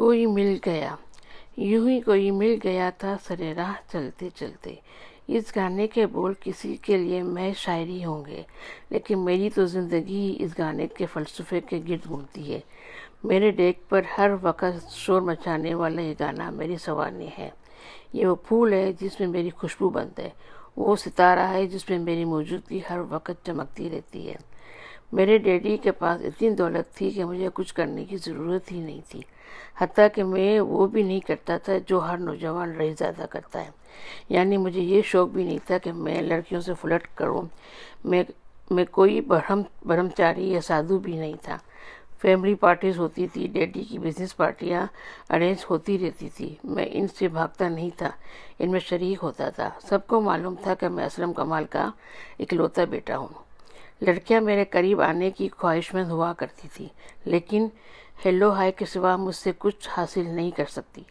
کوئی مل گیا، یوں ہی کوئی مل گیا تھا سرے راہ چلتے چلتے۔ اس گانے کے بول کسی کے لیے میں شاعری ہوں گے، لیکن میری تو زندگی ہی اس گانے کے فلسفے کے گرد گھومتی ہے۔ میرے ڈیک پر ہر وقت شور مچانے والا یہ گانا میری سوانح ہے۔ یہ وہ پھول ہے جس میں میری خوشبو بند ہے، وہ ستارہ ہے جس میں میری موجودگی ہر وقت چمکتی رہتی ہے۔ میرے ڈیڈی کے پاس اتنی دولت تھی کہ مجھے کچھ کرنے کی ضرورت ہی نہیں تھی، حتیٰ کہ میں وہ بھی نہیں کرتا تھا جو ہر نوجوان رہزادہ کرتا ہے۔ یعنی مجھے یہ شوق بھی نہیں تھا کہ میں لڑکیوں سے فلرٹ کروں۔ میں کوئی برہمچاری یا سادھو بھی نہیں تھا۔ فیملی پارٹیز ہوتی تھی، ڈیڈی کی بزنس پارٹیاں ارینج ہوتی رہتی تھی، میں ان سے بھاگتا نہیں تھا، ان میں شریک ہوتا تھا۔ سب کو معلوم تھا کہ میں اسلم کمال کا اکلوتا بیٹا ہوں۔ لڑکیاں میرے قریب آنے کی خواہشمند ہوا کرتی تھی، لیکن ہیلو ہائی کے سوا مجھ سے کچھ حاصل نہیں کر سکتی۔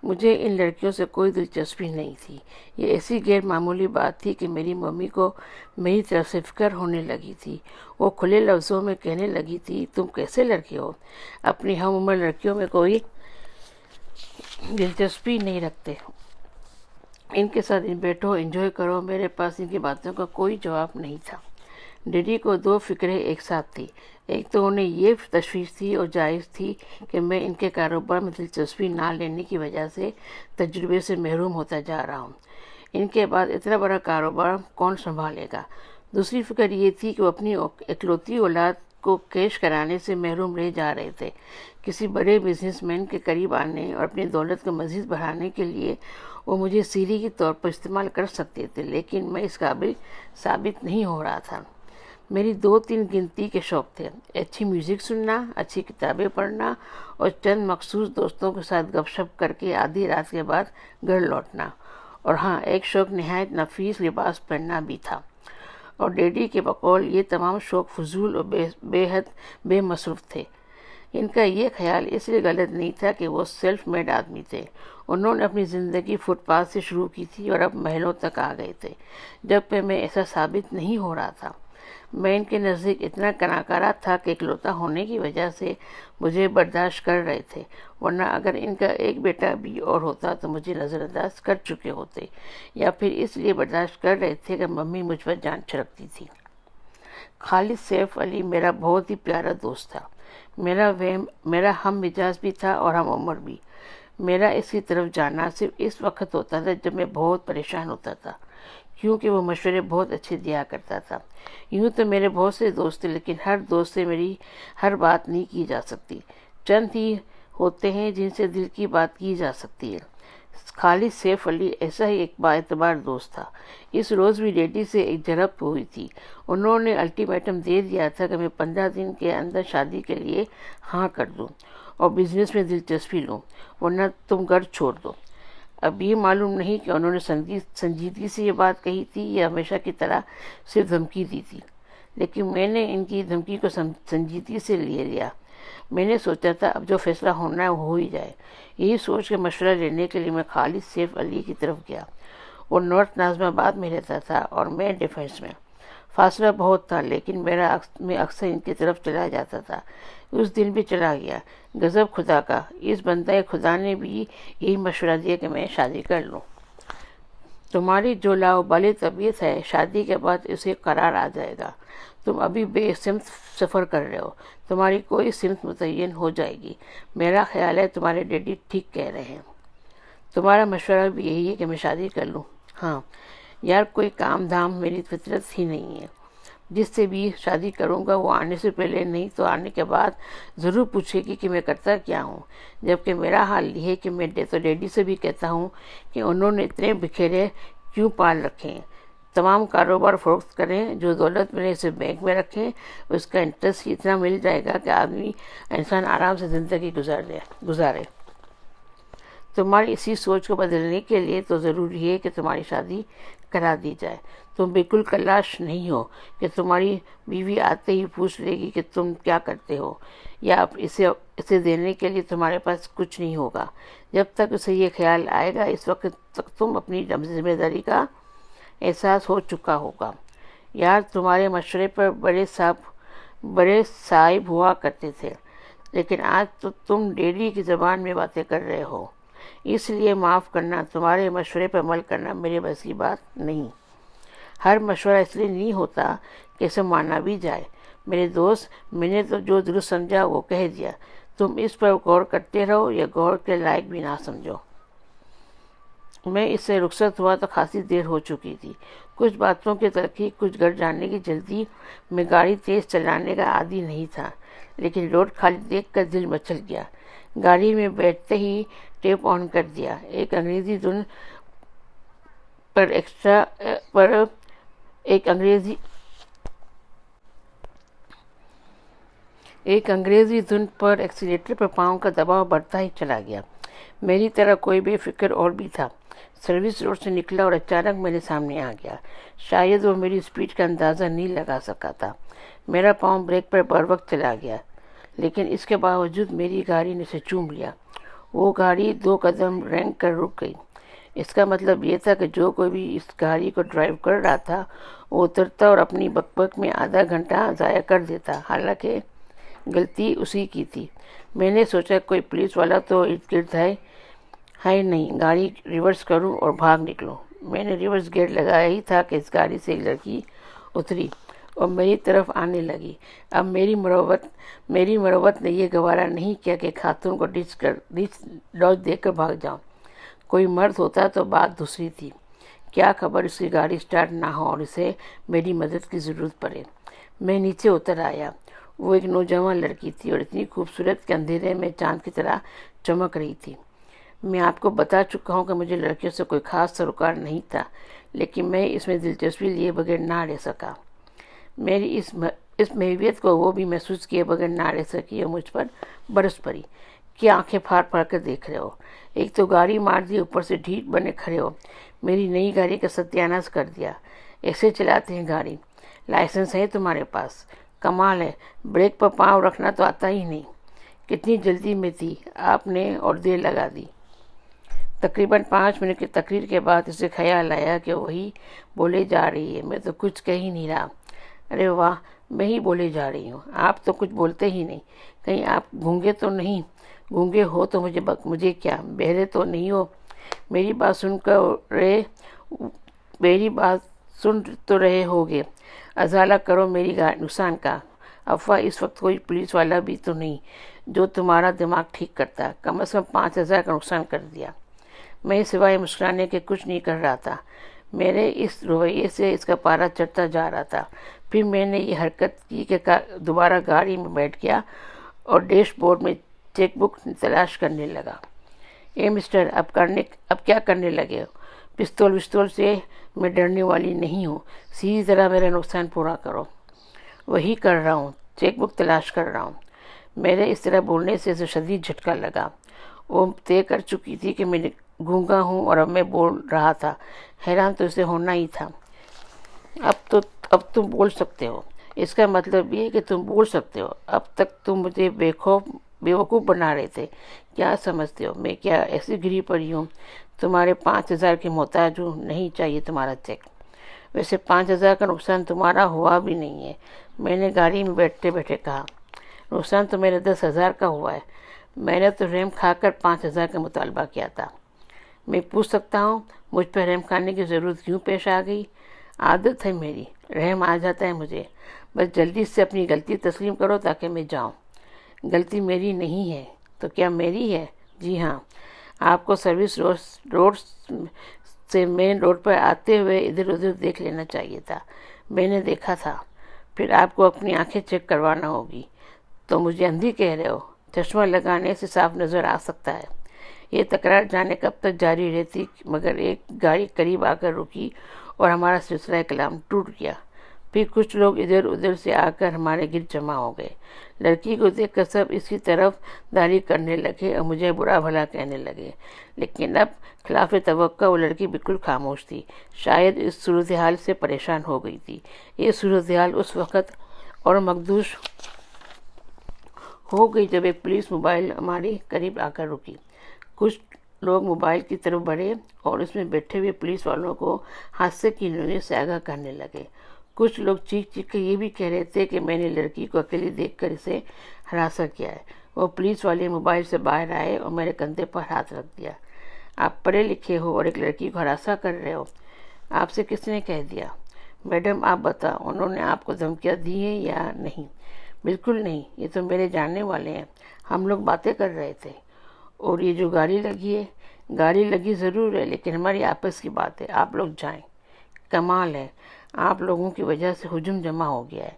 مجھے ان لڑکیوں سے کوئی دلچسپی نہیں تھی۔ یہ ایسی غیر معمولی بات تھی کہ میری ممی کو میری طرف سے فکر ہونے لگی تھی۔ وہ کھلے لفظوں میں کہنے لگی تھی، تم کیسے لڑکے ہو، اپنی ہم عمر لڑکیوں میں کوئی دلچسپی نہیں رکھتے، ان کے ساتھ بیٹھو، انجوائے کرو۔ میرے پاس ان کی باتوں کا کوئی جواب نہیں تھا۔ ڈیڈی کو دو فکریں ایک ساتھ تھی۔ ایک تو انہیں یہ تشویش تھی اور جائز تھی کہ میں ان کے کاروبار میں دلچسپی نہ لینے کی وجہ سے تجربے سے محروم ہوتا جا رہا ہوں، ان کے بعد اتنا بڑا کاروبار کون سنبھالے گا۔ دوسری فکر یہ تھی کہ وہ اپنی اکلوتی اولاد کو کیش کرانے سے محروم رہ جا رہے تھے۔ کسی بڑے بزنس مین کے قریب آنے اور اپنی دولت کو مزید بڑھانے کے لیے وہ مجھے سیڑھی کے طور پر استعمال کر سکتے تھے، لیکن میں اس قابل ثابت نہیں ہو رہا تھا۔ میری 2-3 گنتی کے شوق تھے: اچھی میوزک سننا، اچھی کتابیں پڑھنا اور چند مخصوص دوستوں کے ساتھ گپ شپ کر کے آدھی رات کے بعد گھر لوٹنا۔ اور ہاں، ایک شوق نہایت نفیس لباس پہننا بھی تھا، اور ڈیڈی کے بقول یہ تمام شوق فضول اور بے حد بے مصرف تھے۔ ان کا یہ خیال اس لیے غلط نہیں تھا کہ وہ سیلف میڈ آدمی تھے۔ انہوں نے اپنی زندگی فٹ پاتھ سے شروع کی تھی اور اب محلوں تک آ گئے تھے، جبکہ میں ایسا ثابت نہیں ہو رہا تھا۔ میں ان کے نزدیک اتنا کناکارہ تھا کہ اکلوتا ہونے کی وجہ سے مجھے برداشت کر رہے تھے، ورنہ اگر ان کا ایک بیٹا بھی اور ہوتا تو مجھے نظر انداز کر چکے ہوتے، یا پھر اس لیے برداشت کر رہے تھے کہ ممی مجھ پر جان چھڑکتی تھی۔ خالد سیف علی میرا بہت ہی پیارا دوست تھا، میرا ہم مزاج بھی تھا اور ہم عمر بھی۔ میرا اس کی طرف جانا صرف اس وقت ہوتا تھا جب میں بہت پریشان ہوتا تھا، کیونکہ وہ مشورے بہت اچھے دیا کرتا تھا۔ یوں تو میرے بہت سے دوست تھے، لیکن ہر دوست سے میری ہر بات نہیں کی جا سکتی۔ چند ہی ہوتے ہیں جن سے دل کی بات کی جا سکتی ہے۔ خالد سیف علی ایسا ہی ایک با اعتبار دوست تھا۔ اس روز بھی ڈیڈی سے ایک جھڑپ ہوئی تھی۔ انہوں نے الٹیمیٹم دے دیا تھا کہ میں 15 دن کے اندر شادی کے لیے ہاں کر دوں اور بزنس میں دلچسپی لوں، ورنہ تم گھر چھوڑ دو۔ اب یہ معلوم نہیں کہ انہوں نے سنجیدگی سے یہ بات کہی تھی یا ہمیشہ کی طرح صرف دھمکی دی تھی، لیکن میں نے ان کی دھمکی کو سنجیدگی سے لے لیا۔ میں نے سوچا تھا اب جو فیصلہ ہونا ہے وہ ہو ہی جائے۔ یہی سوچ کے مشورہ لینے کے لیے میں خالد سیف علی کی طرف گیا۔ وہ نارتھ ناظم آباد میں رہتا تھا اور میں ڈیفینس میں۔ فاصلہ بہت تھا، لیکن میں اکثر ان کی طرف چلا جاتا تھا۔ اس دن بھی چلا گیا۔ غضب خدا کا، اس بندہ خدا نے بھی یہی مشورہ دیا کہ میں شادی کر لوں۔ تمہاری جو لاؤبالی طبیعت ہے، شادی کے بعد اسے قرار آ جائے گا۔ تم ابھی بے سمت سفر کر رہے ہو، تمہاری کوئی سمت متعین ہو جائے گی۔ میرا خیال ہے تمہارے ڈیڈی ٹھیک کہہ رہے ہیں۔ تمہارا مشورہ بھی یہی ہے کہ میں شادی کر لوں؟ ہاں یار، کوئی کام دھام میری فطرت ہی نہیں ہے۔ جس سے بھی شادی کروں گا وہ آنے سے پہلے نہیں تو آنے کے بعد ضرور پوچھے گی کہ میں کرتا کیا ہوں، جبکہ میرا حال یہ ہے کہ میں تو ڈیڈی سے بھی کہتا ہوں کہ انہوں نے اتنے بکھیرے کیوں پال رکھے ہیں۔ تمام کاروبار فروخت کریں، جو دولت ملے اسے بینک میں رکھیں، اس کا انٹرسٹ اتنا مل جائے گا کہ انسان آرام سے زندگی گزارے۔ تمہاری اسی سوچ کو بدلنے کے لیے تو ضروری ہے کہ تمہاری شادی کرا دی جائے۔ تم بالکل کلاش نہیں ہو کہ تمہاری بیوی آتے ہی پوچھ لے گی کہ تم کیا کرتے ہو، یا اب اسے دینے کے لیے تمہارے پاس کچھ نہیں ہوگا۔ جب تک اسے یہ خیال آئے گا، اس وقت تک تم اپنی ذمہ داری کا احساس ہو چکا ہوگا۔ یار، تمہارے مشورے پر بڑے صاحب ہوا کرتے تھے، لیکن آج تو تم ڈیڈی کی زبان میں باتیں کر رہے ہو، اس لیے معاف کرنا، تمہارے مشورے پر عمل کرنا میرے بس کی بات نہیں۔ ہر مشورہ اس لیے نہیں ہوتا کہ اسے مانا بھی جائے۔ میرے دوست، میں نے تو جو درست سمجھا وہ کہہ دیا، تم اس پر غور کرتے رہو یا غور کے لائق بھی نہ سمجھو۔ میں اس سے رخصت ہوا تو خاصی دیر ہو چکی تھی۔ کچھ باتوں کی تلخی، کچھ گھر جانے کی جلدی، میں گاڑی تیز چلانے کا عادی نہیں تھا، لیکن روڈ خالی دیکھ کر دل مچل گیا۔ گاڑی میں بیٹھتے ہی ٹیپ آن کر دیا۔ ایک انگریزی دھن پر ایکسیلیٹر پر پاؤں کا دباؤ بڑھتا ہی چلا گیا۔ میری طرح کوئی بے فکر اور بھی تھا۔ سروس روڈ سے نکلا اور اچانک میرے سامنے آ گیا۔ شاید وہ میری سپیڈ کا اندازہ نہیں لگا سکا تھا۔ میرا پاؤں بریک پر بروقت چلا گیا، لیکن اس کے باوجود میری گاڑی نے اسے چوم لیا۔ وہ گاڑی 2 قدم رینگ کر رک گئی۔ اس کا مطلب یہ تھا کہ جو کوئی بھی اس گاڑی کو ڈرائیو کر رہا تھا وہ اترتا اور اپنی بک بک میں آدھا گھنٹہ ضائع کر دیتا، حالانکہ غلطی اسی کی تھی۔ میں نے سوچا کوئی پولیس والا تو ارد گرد ہے نہیں، گاڑی ریورس کروں اور بھاگ نکلوں۔ میں نے ریورس گیئر لگایا ہی تھا کہ اس گاڑی سے ایک لڑکی اتری اور میری طرف آنے لگی۔ اب میری مروت نے یہ گوارا نہیں کیا کہ خاتون کو ڈاج دے کر بھاگ جاؤں۔ کوئی مرد ہوتا تو بات دوسری تھی، کیا خبر اس کی گاڑی سٹارٹ نہ ہو اور اسے میری مدد کی ضرورت پڑے۔ میں نیچے اتر آیا۔ وہ ایک نوجوان لڑکی تھی اور اتنی خوبصورت کہ اندھیرے میں چاند کی طرح چمک رہی تھی۔ میں آپ کو بتا چکا ہوں کہ مجھے لڑکیوں سے کوئی خاص سروکار نہیں تھا، لیکن میں اس میں دلچسپی لیے بغیر نہ رہ سکا۔ میری اس محبت کو وہ بھی محسوس کیے بغیر نہ رہ سکی اور مجھ پر برس پڑی۔ کیا آنکھیں پھاڑ پھاڑ کر دیکھ رہے ہو؟ ایک تو گاڑی مار دی، اوپر سے ڈھیٹ بنے کھڑے ہو۔ میری نئی گاڑی کا ستیاناش کر دیا۔ ایسے چلاتے ہیں گاڑی؟ لائسنس ہے تمہارے پاس؟ کمال ہے، بریک پر پاؤں رکھنا تو آتا ہی نہیں۔ کتنی جلدی میں تھی آپ نے اور دیر لگا دی۔ تقریباً 5 منٹ کی تقریر کے بعد اسے خیال آیا کہ وہی بولے جا رہی ہے، میں تو کچھ کہہ ہی نہیں رہا۔ ارے واہ، میں ہی بولے جا رہی ہوں، آپ تو کچھ بولتے ہی نہیں۔ کہیں آپ گونگے تو نہیں؟ گونگے ہو تو مجھے کیا، بہرے تو نہیں ہو؟ میری بات سن تو رہے ہوگے، ازالہ کرو میری نقصان کا۔ افواہ، اس وقت کوئی پولیس والا بھی تو نہیں جو تمہارا دماغ ٹھیک کرتا۔ کم از کم 5,000 کا نقصان کر دیا۔ میں سوائے مسکرانے کے کچھ نہیں کر رہا تھا۔ میرے اس رویے سے اس کا پارا چڑھتا جا رہا تھا۔ پھر میں نے یہ حرکت کی کہ دوبارہ گاڑی میں بیٹھ گیا اور ڈیش بورڈ میں چیک بک تلاش کرنے لگا۔ اے مسٹر، اب کیا کرنے لگے ہو؟ پستول سے میں ڈرنے والی نہیں ہوں، سیدھی طرح میرا نقصان پورا کرو۔ وہی کر رہا ہوں، چیک بک تلاش کر رہا ہوں۔ میرے اس طرح بولنے سے اسے شدید جھٹکا لگا۔ وہ طے کر چکی تھی کہ میں گونگا ہوں اور اب میں بول رہا تھا۔ حیران تو اسے ہونا ہی تھا۔ اب تم بول سکتے ہو، اس کا مطلب یہ ہے کہ تم بول سکتے ہو۔ اب تک تم مجھے بیوقوف بنا رہے تھے۔ کیا سمجھتے ہو میں کیا ایسی گری پڑی ہوں؟ تمہارے 5,000 کی محتاج ہوں، نہیں چاہیے تمہارا چیک۔ ویسے 5,000 کا نقصان تمہارا ہوا بھی نہیں ہے، میں نے گاڑی میں بیٹھتے بیٹھے کہا۔ نقصان تو میرے 10,000 کا ہوا ہے، میں نے تو رحم کھا کر 5,000 کا مطالبہ کیا تھا۔ میں پوچھ سکتا ہوں مجھ پہ رحم کھانے کی ضرورت کیوں پیش آ گئی؟ عادت ہے میری، رحم آ جاتا ہے مجھے۔ بس جلدی سے اپنی غلطی تسلیم کرو تاکہ میں جاؤں۔ غلطی میری نہیں ہے تو کیا میری ہے؟ جی ہاں، آپ کو سروس روڈ سے مین روڈ پر آتے ہوئے ادھر ادھر دیکھ لینا چاہیے تھا۔ میں نے دیکھا تھا۔ پھر آپ کو اپنی آنکھیں چیک کروانا ہوگی۔ تو مجھے اندھی کہہ رہے ہو؟ چشمہ لگانے سے صاف نظر آ سکتا ہے۔ یہ تکرار جانے کب تک جاری رہتی، مگر ایک گاڑی قریب آ کر رکی اور ہمارا سلسلہ کلام ٹوٹ گیا۔ پھر کچھ لوگ ادھر ادھر سے آ کر ہمارے گرد جمع ہو گئے۔ لڑکی کو دیکھ کر سب اس کی طرف داری کرنے لگے اور مجھے برا بھلا کہنے لگے، لیکن اب خلاف توقع وہ لڑکی بالکل خاموش تھی، شاید اس صورتحال سے پریشان ہو گئی تھی۔ یہ صورتحال اس وقت اور مخدوش ہو گئی جب ایک پولیس موبائل ہمارے قریب آ کر رکی۔ کچھ لوگ موبائل کی طرف بڑھے اور اس میں بیٹھے ہوئے پولیس والوں کو حادثے کی نوعیت سے آگاہ کرنے لگے۔ کچھ لوگ چیخ چیخ کے یہ بھی کہہ رہے تھے کہ میں نے لڑکی کو اکیلی دیکھ کر اسے ہراساں کیا ہے۔ وہ پولیس والے موبائل سے باہر آئے اور میرے کندھے پر ہاتھ رکھ دیا۔ آپ پڑھے لکھے ہو اور ایک لڑکی کو ہراساں کر رہے ہو، آپ سے کس نے کہہ دیا؟ میڈم آپ بتاؤ، انہوں نے آپ کو دھمکیاں دی ہیں یا نہیں؟ بالکل نہیں، یہ تو میرے جاننے والے ہیں، ہم لوگ باتیں کر رہے تھے۔ اور یہ جو گاڑی لگی ہے، گاڑی لگی ضرور ہے لیکن ہماری آپس کی بات ہے، آپ لوگ جائیں۔ کمال ہے، آپ لوگوں کی وجہ سے ہجوم جمع ہو گیا ہے،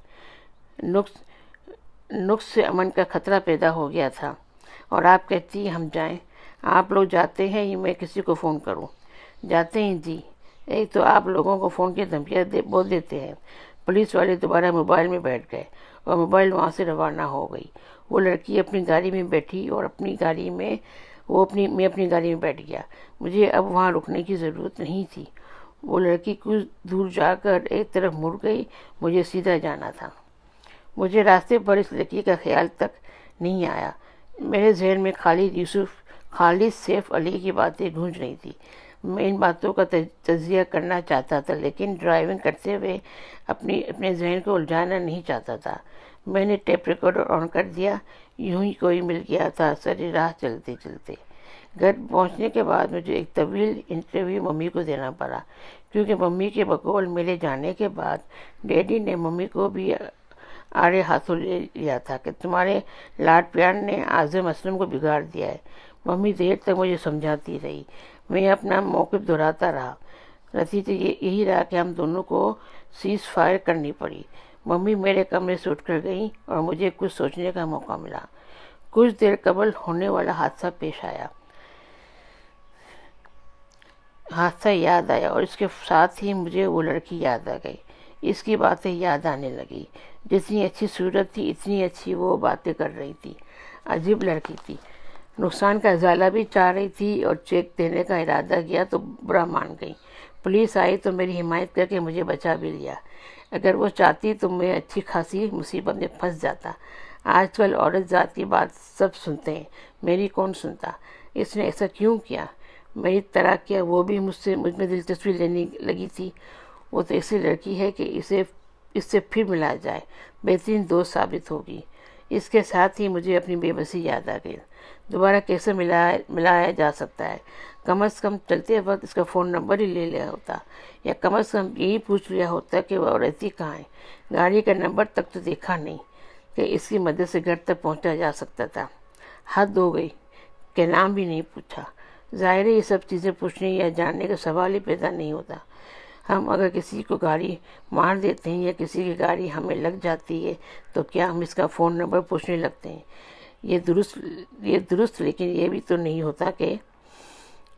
نقص سے امن کا خطرہ پیدا ہو گیا تھا، اور آپ کہتی ہیں ہم جائیں۔ آپ لوگ جاتے ہیں یا میں کسی کو فون کروں؟ جاتے ہیں جی۔ ایک تو آپ لوگوں کو فون کی دھمکیاں بول دیتے ہیں۔ پولیس والے دوبارہ موبائل میں بیٹھ گئے اور موبائل وہاں سے روانہ ہو گئی۔ وہ لڑکی اپنی گاڑی میں بیٹھی اور میں اپنی گاڑی میں بیٹھ گیا۔ مجھے اب وہاں رکنے کی ضرورت نہیں تھی۔ وہ لڑکی کچھ دور جا کر ایک طرف مڑ گئی، مجھے سیدھا جانا تھا۔ مجھے راستے پر اس لڑکی کا خیال تک نہیں آیا۔ میرے ذہن میں خالد سیف علی کی باتیں گونج رہی تھی۔ میں ان باتوں کا تجزیہ کرنا چاہتا تھا لیکن ڈرائیونگ کرتے ہوئے اپنے ذہن کو الجھانا نہیں چاہتا تھا۔ میں نے ٹیپ ریکارڈر آن کر دیا۔ یوں ہی کوئی مل گیا تھا سر راہ چلتے چلتے۔ گھر پہنچنے کے بعد مجھے ایک طویل انٹرویو ممی کو دینا پڑا، کیونکہ ممی کے بقول میرے جانے کے بعد ڈیڈی نے ممی کو بھی آڑے ہاتھوں لے لیا تھا کہ تمہارے لاڈ پیار نے اعظم اسلم کو بگاڑ دیا ہے۔ ممی دیر تک مجھے سمجھاتی رہی، میں اپنا موقف دہراتا رہا۔ نتیجہ یہی رہا کہ ہم دونوں کو سیز فائر کرنی پڑی۔ ممی میرے کمرے سے اٹھ کر گئیں اور مجھے کچھ سوچنے کا موقع ملا۔ کچھ دیر قبل ہونے والا حادثہ پیش آیا، حادثہ یاد آیا اور اس کے ساتھ ہی مجھے وہ لڑکی یاد آ گئی۔ اس کی باتیں یاد آنے لگی۔ جتنی اچھی صورت تھی اتنی اچھی وہ باتیں کر رہی تھی۔ عجیب لڑکی تھی، نقصان کا ازالہ بھی چاہ رہی تھی اور چیک دینے کا ارادہ کیا تو برا مان گئی۔ پولیس آئی تو میری حمایت کر کے مجھے بچا بھی لیا۔ اگر وہ چاہتی تو میں اچھی خاصی مصیبت میں پھنس جاتا۔ آج کل عورت ذات کی بات سب سنتے ہیں، میری کون سنتا؟ اس نے ایسا کیوں کیا؟ میری طرح کیا وہ بھی مجھ میں دلچسپی لینے لگی تھی؟ وہ تو ایسی لڑکی ہے کہ اس سے پھر ملا جائے بہترین دوست ثابت ہوگی۔ اس کے ساتھ ہی مجھے اپنی بے بسی یاد آ گئی۔ دوبارہ کیسے ملایا جا سکتا ہے؟ کم از کم چلتے وقت اس کا فون نمبر ہی لے لیا ہوتا، یا کم از کم یہی پوچھ لیا ہوتا کہ وہ رہتی کہاں ہے۔ گاڑی کا نمبر تک تو دیکھا نہیں کہ اس کی مدد سے گھر تک پہنچا جا سکتا تھا۔ حد ہو گئی کہ نام بھی نہیں پوچھا۔ ظاہر ہے یہ سب چیزیں پوچھنے یا جاننے کا سوال ہی پیدا نہیں ہوتا۔ ہم اگر کسی کو گاڑی مار دیتے ہیں یا کسی کی گاڑی ہمیں لگ جاتی ہے تو کیا ہم اس کا فون نمبر پوچھنے لگتے ہیں؟ یہ درست لیکن یہ بھی تو نہیں ہوتا کہ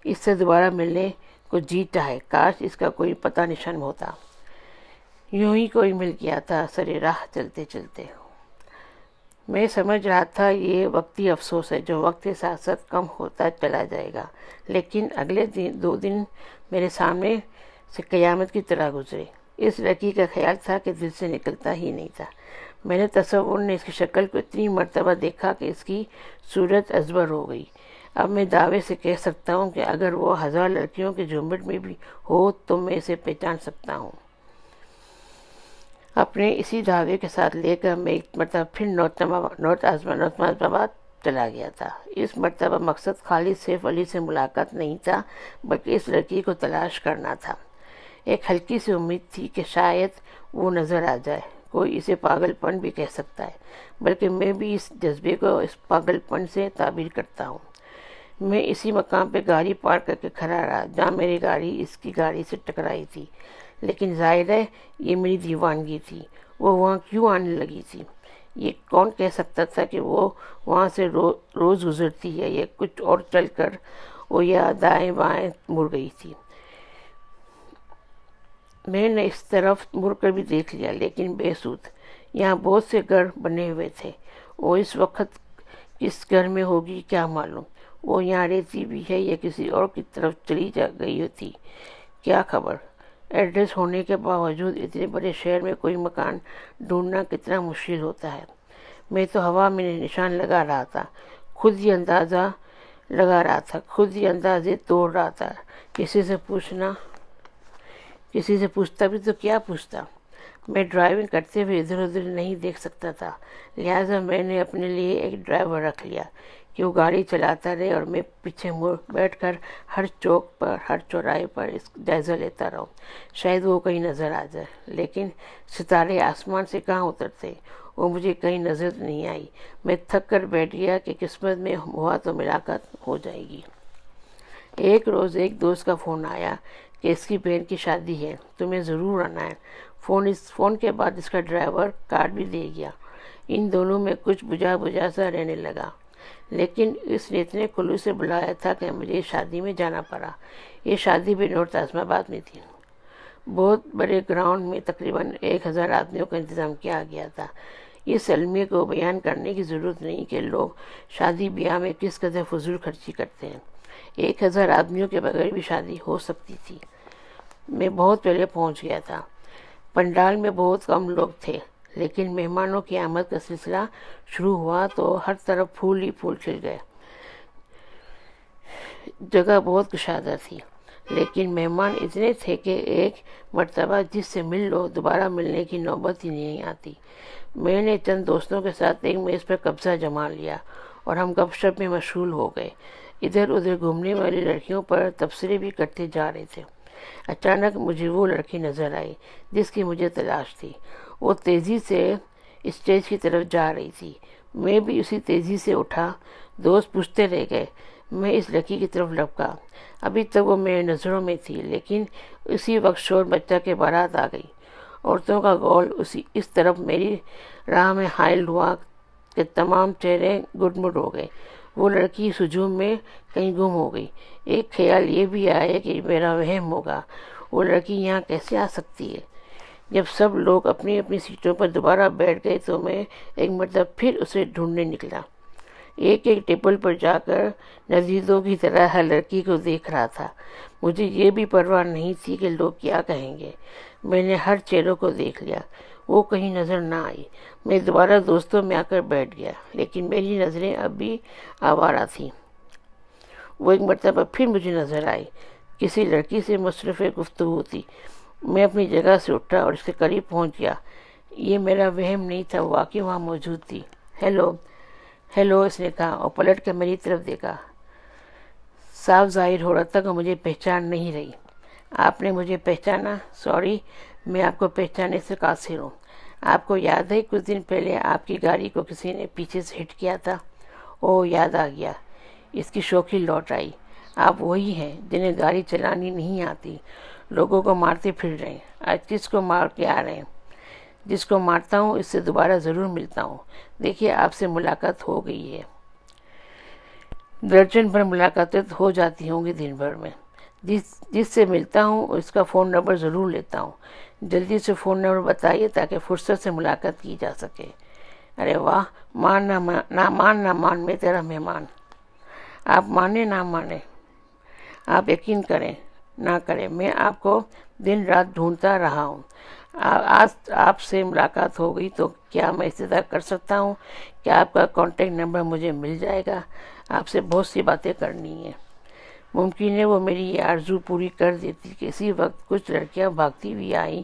اس سے دوبارہ ملنے کو جی چاہے۔ کاش اس کا کوئی پتہ نشان ہوتا۔ یوں ہی کوئی مل گیا تھا سر راہ چلتے چلتے۔ میں سمجھ رہا تھا یہ وقتی افسوس ہے جو وقت کے ساتھ ساتھ کم ہوتا چلا جائے گا، لیکن اگلے 2 دن میرے سامنے سے قیامت کی طرح گزرے۔ اس لڑکی کا خیال تھا کہ دل سے نکلتا ہی نہیں تھا۔ میں نے تصور نے اس کی شکل کو اتنی مرتبہ دیکھا کہ اس کی صورت ازبر ہو گئی۔ اب میں دعوے سے کہہ سکتا ہوں کہ اگر وہ 1000 لڑکیوں کے جھنجٹ میں بھی ہو تو میں اسے پہچان سکتا ہوں۔ اپنے اسی دعوے کے ساتھ لے کر میں ایک مرتبہ پھر نارتھ آباد چلا گیا تھا۔ اس مرتبہ مقصد خالد سیف علی سے ملاقات نہیں تھا بلکہ اس لڑکی کو تلاش کرنا تھا۔ ایک ہلکی سی امید تھی کہ شاید وہ نظر آ جائے۔ کوئی اسے پاگل پن بھی کہہ سکتا ہے، بلکہ میں بھی اس جذبے کو اس پاگل پن سے تعبیر کرتا ہوں۔ میں اسی مقام پہ گاڑی پارک کر کے کھڑا رہا جہاں میری گاڑی اس کی گاڑی سے ٹکرائی تھی، لیکن ظاہر ہے یہ میری دیوانگی تھی۔ وہ وہاں کیوں آنے لگی تھی؟ یہ کون کہہ سکتا تھا کہ وہ وہاں سے روز گزرتی ہے یا کچھ اور چل کر وہ یا دائیں بائیں مڑ گئی تھی۔ میں نے اس طرف مڑ کر بھی دیکھ لیا لیکن بے سود۔ یہاں بہت سے گھر بنے ہوئے تھے۔ وہ اس وقت کس گھر میں ہوگی کیا معلوم؟ وہ یہاں رہتی بھی ہے یا کسی اور کی طرف چلی گئی ہوتی، کیا خبر؟ ایڈریس ہونے کے باوجود اتنے بڑے شہر میں کوئی مکان ڈھونڈنا کتنا مشکل ہوتا ہے۔ میں تو ہوا میں نشان لگا رہا تھا، خود ہی اندازہ لگا رہا تھا، خود ہی اندازے توڑ رہا تھا۔ کسی سے پوچھتا بھی تو کیا پوچھتا؟ میں ڈرائیونگ کرتے ہوئے ادھر ادھر نہیں دیکھ سکتا تھا، لہٰذا میں نے اپنے لیے ایک ڈرائیور رکھ لیا کہ وہ گاڑی چلاتا رہے اور میں پیچھے بیٹھ کر ہر چوک پر، ہر چوراہے پر اس جائزہ لیتا رہوں، شاید وہ کہیں نظر آ جائے۔ لیکن ستارے آسمان سے کہاں اترتے، وہ مجھے کہیں نظر نہیں آئی۔ میں تھک کر بیٹھ گیا کہ قسمت میں ہوا تو ملاقات ہو جائے گی۔ ایک روز ایک دوست کا فون آیا کہ اس کی بہن کی شادی ہے، تمہیں ضرور آنا ہے۔ فون کے بعد اس کا ڈرائیور کارڈ بھی دے گیا۔ ان دونوں میں کچھ بجھا سا رہنے لگا، لیکن اس نے اتنے خلوص سے بلایا تھا کہ مجھے شادی میں جانا پڑا۔ یہ شادی بھی نارتھ عاصم آباد میں تھی۔ بہت بڑے گراؤنڈ میں تقریباً 1000 آدمیوں کا انتظام کیا گیا تھا۔ اس المیے کو بیان کرنے کی ضرورت نہیں کہ لوگ شادی بیاہ میں کس قدر فضول خرچی کرتے ہیں۔ 1000 آدمیوں کے بغیر بھی شادی ہو سکتی تھی۔ میں بہت پہلے پہنچ گیا تھا۔ پنڈال میں بہت کم لوگ تھے، لیکن مہمانوں کی آمد کا سلسلہ شروع ہوا تو ہر طرف پھول ہی پھول کھل گئے۔ جگہ بہت کشادہ تھی، لیکن مہمان اتنے تھے کہ ایک مرتبہ جس سے مل لو دوبارہ ملنے کی نوبت ہی نہیں آتی۔ میں نے چند دوستوں کے ساتھ ایک میز پر قبضہ جما لیا اور ہم گپ شپ میں مشغول ہو گئے، ادھر ادھر گھومنے والی لڑکیوں پر تبصرے بھی کرتے جا رہے تھے۔ اچانک مجھے وہ لڑکی نظر آئی جس کی مجھے تلاش تھی۔ وہ تیزی سے اسٹیج کی طرف جا رہی تھی، میں بھی اسی تیزی سے اٹھا۔ دوست پوچھتے رہ گئے، میں اس لڑکی کی طرف لپکا۔ ابھی تک وہ میرے نظروں میں تھی، لیکن اسی وقت شور مچا کے بارات آ گئی۔ عورتوں کا گول اس طرف میری راہ میں حائل ہوا کہ تمام چہرے گڈمڈ ہو گئے۔ وہ لڑکی اس ہجوم میں کہیں گم ہو گئی۔ ایک خیال یہ بھی آیا کہ میرا وہم ہوگا، وہ لڑکی یہاں کیسے آ سکتی ہے۔ جب سب لوگ اپنی اپنی سیٹوں پر دوبارہ بیٹھ گئے تو میں ایک مرتبہ پھر اسے ڈھونڈنے نکلا۔ ایک ٹیبل پر جا کر نزیدوں کی طرح ہر لڑکی کو دیکھ رہا تھا۔ مجھے یہ بھی پرواہ نہیں تھی کہ لوگ کیا کہیں گے۔ میں نے ہر چہروں کو دیکھ لیا، وہ کہیں نظر نہ آئی۔ میں دوبارہ دوستوں میں آ کر بیٹھ گیا، لیکن میری نظریں اب بھی آوارہ تھیں۔ وہ ایک مرتبہ پھر مجھے نظر آئی، کسی لڑکی سے مصروف گفتگو تھی۔ میں اپنی جگہ سے اٹھا اور اس کے قریب پہنچ گیا۔ یہ میرا وہم نہیں تھا، وہ واقعی وہاں موجود تھی۔ ہیلو اس نے کہا اور پلٹ کر میری طرف دیکھا۔ صاف ظاہر ہو رہا تھا کہ مجھے پہچان نہیں رہی۔ آپ نے مجھے پہچانا؟ سوری، میں آپ کو پہچاننے سے قاصر ہوں۔ آپ کو یاد ہے کچھ دن پہلے آپ کی گاڑی کو کسی نے پیچھے سے ہٹ کیا تھا؟ اوہ، یاد آ گیا۔ اس کی شوخی لوٹ آئی۔ آپ وہی ہیں جنہیں گاڑی چلانی نہیں آتی، لوگوں کو مارتے پھر رہے ہیں۔ آج کس کو مار کے آ رہے ہیں؟ جس کو مارتا ہوں اس سے دوبارہ ضرور ملتا ہوں۔ دیکھیے، آپ سے ملاقات ہو گئی ہے۔ درجن بھر ملاقاتیں ہو جاتی ہوں گی دن بھر میں۔ جس سے ملتا ہوں اس کا فون نمبر ضرور لیتا ہوں۔ جلدی سے فون نمبر بتائیے تاکہ فرصت سے ملاقات کی جا سکے۔ ارے واہ، مان نہ مان میں تیرا مہمان۔ آپ مانیں نہ مانیں، آپ یقین کریں نہ کریں، میں آپ کو دن رات ڈھونڈتا رہا ہوں۔ آج آپ سے ملاقات ہو گئی تو کیا میں استدعا کر سکتا ہوں کہ آپ کا کانٹیکٹ نمبر مجھے مل جائے گا؟ آپ سے بہت سی باتیں کرنی ہیں۔ ممکن ہے وہ میری یہ آرزو پوری کر دیتی کہ اسی وقت کچھ لڑکیاں بھاگتی ہوئی آئیں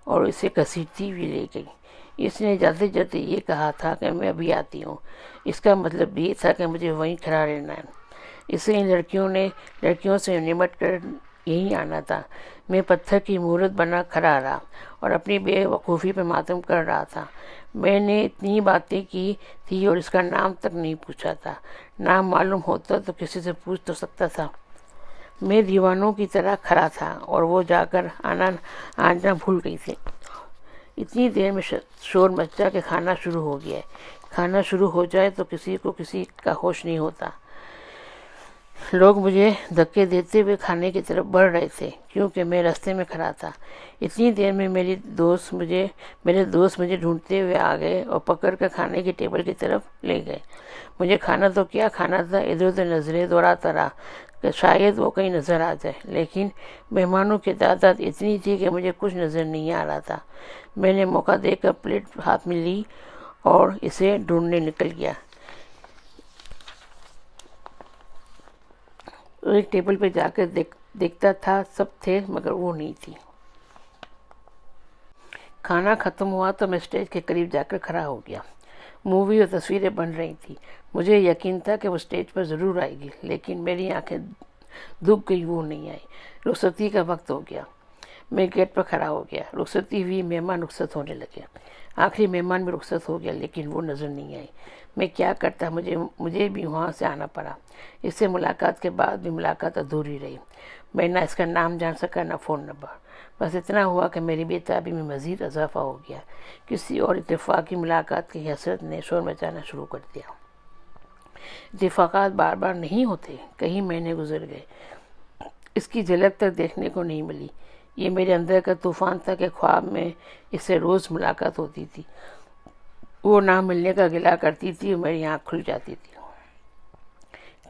اور اسے گھسیٹتی ہوئی لے گئیں۔ اس نے جاتے جاتے یہ کہا تھا کہ میں ابھی آتی ہوں۔ اس کا مطلب یہ تھا کہ مجھے وہیں کھڑا رہنا ہے۔ اسے ان لڑکیوں سے نمٹ کر یہیں آنا تھا۔ میں پتھر کی مورت بنا کھڑا رہا اور اپنی بے وقوفی پہ ماتم کر رہا تھا۔ میں نے اتنی باتیں کی تھی اور اس کا نام تک نہیں پوچھا تھا۔ نام معلوم ہوتا تو کسی سے پوچھ تو سکتا تھا۔ میں دیوانوں کی طرح کھڑا تھا اور وہ جا کر آنا بھول گئی تھی۔ اتنی دیر میں شور مچا کہ کھانا شروع ہو گیا ہے۔ کھانا شروع ہو جائے تو کسی کو کسی کا ہوش نہیں ہوتا۔ لوگ مجھے دھکے دیتے ہوئے کھانے کی طرف بڑھ رہے تھے کیونکہ میں راستے میں کھڑا تھا۔ اتنی دیر میں میرے دوست مجھے ڈھونڈتے ہوئے آ گئے اور پکڑ کر کھانے کی ٹیبل کی طرف لے گئے۔ مجھے کھانا تو کیا کھانا تھا، ادھر ادھر نظریں دوڑاتا رہا کہ شاید وہ کہیں نظر آ جائے، لیکن مہمانوں کی تعداد اتنی تھی کہ مجھے کچھ نظر نہیں آ رہا تھا۔ میں نے موقع دیکھ کر پلیٹ ہاتھ میں لی اور اسے ڈھونڈنے نکل گیا۔ ایک ٹیبل پہ جا کر دیکھتا تھا، سب تھے مگر وہ نہیں تھی۔ کھانا ختم ہوا تو میں اسٹیج کے قریب جا کر کھڑا ہو گیا۔ مووی اور تصویریں بن رہی تھیں۔ مجھے یقین تھا کہ وہ اسٹیج پر ضرور آئے گی، لیکن میری آنکھیں دب گئی، وہ نہیں آئی۔ رخصتی کا وقت ہو گیا۔ میں گیٹ پر کھڑا ہو گیا۔ رخصتی ہوئی، مہمان رخصت ہونے لگے۔ آخری مہمان بھی رخصت ہو گیا، لیکن وہ نظر نہیں آئی۔ میں کیا کرتا، مجھے بھی وہاں سے آنا پڑا۔ اس سے ملاقات کے بعد بھی ملاقات ادھوری رہی۔ میں نہ اس کا نام جان سکا، نہ فون نمبر۔ بس اتنا ہوا کہ میری بے تابی میں مزید اضافہ ہو گیا۔ کسی اور اتفاقی ملاقات کی حسرت نے شور مچانا شروع کر دیا۔ اتفاقات بار بار نہیں ہوتے۔ کئی مہینے گزر گئے، اس کی جھلک تک دیکھنے کو نہیں ملی۔ یہ میرے اندر کا طوفان تھا کہ خواب میں اس سے روز ملاقات ہوتی تھی۔ وہ نہ ملنے کا گلہ کرتی تھی اور میری آنکھ کھل جاتی تھی۔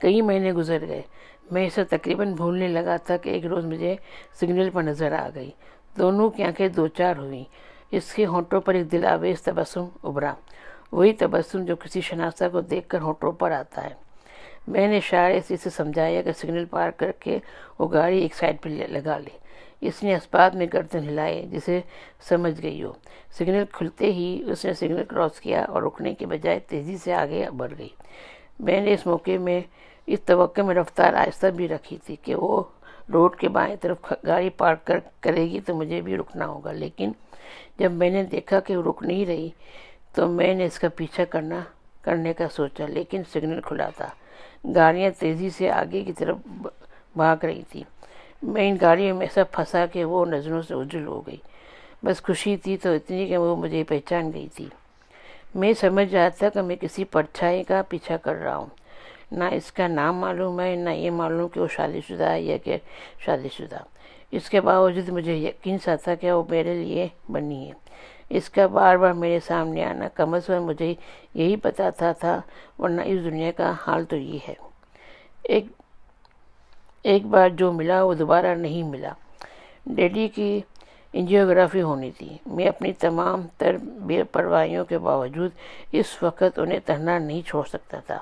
کئی مہینے گزر گئے، میں اسے تقریباً بھولنے لگا تھا کہ ایک روز مجھے سگنل پر نظر آ گئی۔ دونوں کی آنکھیں دو چار ہوئیں۔ اس کے ہونٹوں پر ایک دلاویز تبسم ابھرا، وہی تبسم جو کسی شناسا کو دیکھ کر ہونٹوں پر آتا ہے۔ میں نے اشارے سے اسے سمجھایا کہ سگنل پار کر کے وہ گاڑی ایک سائڈ پہ لگا لے۔ اس نے اسبات میں گردن ہلائے، جسے سمجھ گئی ہو۔ سگنل کھلتے ہی اس نے سگنل کراس کیا اور رکنے کے بجائے تیزی سے آگے بڑھ گئی۔ میں نے اس موقع میں اس توقع میں رفتار آہستہ بھی رکھی تھی کہ وہ روڈ کے بائیں طرف گاڑی پارک کرے گی تو مجھے بھی رکنا ہوگا، لیکن جب میں نے دیکھا کہ وہ رک نہیں رہی تو میں نے اس کا پیچھا کرنے کا سوچا، لیکن سگنل کھلا تھا۔ گاڑیاں تیزی سے آگے کی طرف بھاگ رہی تھی۔ میں ان گاڑیوں میں ایسا پھنسا کہ وہ نظروں سے اوجھل ہو گئی۔ بس خوشی تھی تو اتنی کہ وہ مجھے پہچان گئی تھی۔ میں سمجھ رہا تھا کہ میں کسی پرچھائی کا پیچھا کر رہا ہوں۔ نہ اس کا نام معلوم ہے، نہ یہ معلوم کہ وہ شادی شدہ ہے یا غیر شادی شدہ۔ اس کے باوجود مجھے یقین سا تھا کہ وہ میرے لیے بنی ہے۔ اس کا بار بار میرے سامنے آنا کم از کم مجھے یہی بتاتا تھا، ورنہ اس دنیا کا حال تو یہ ہے۔ ایک بار جو ملا وہ دوبارہ نہیں ملا۔ ڈیڈی کی انجیوگرافی ہونی تھی۔ میں اپنی تمام تر بے پرواہیوں کے باوجود اس وقت انہیں تنہا نہیں چھوڑ سکتا تھا۔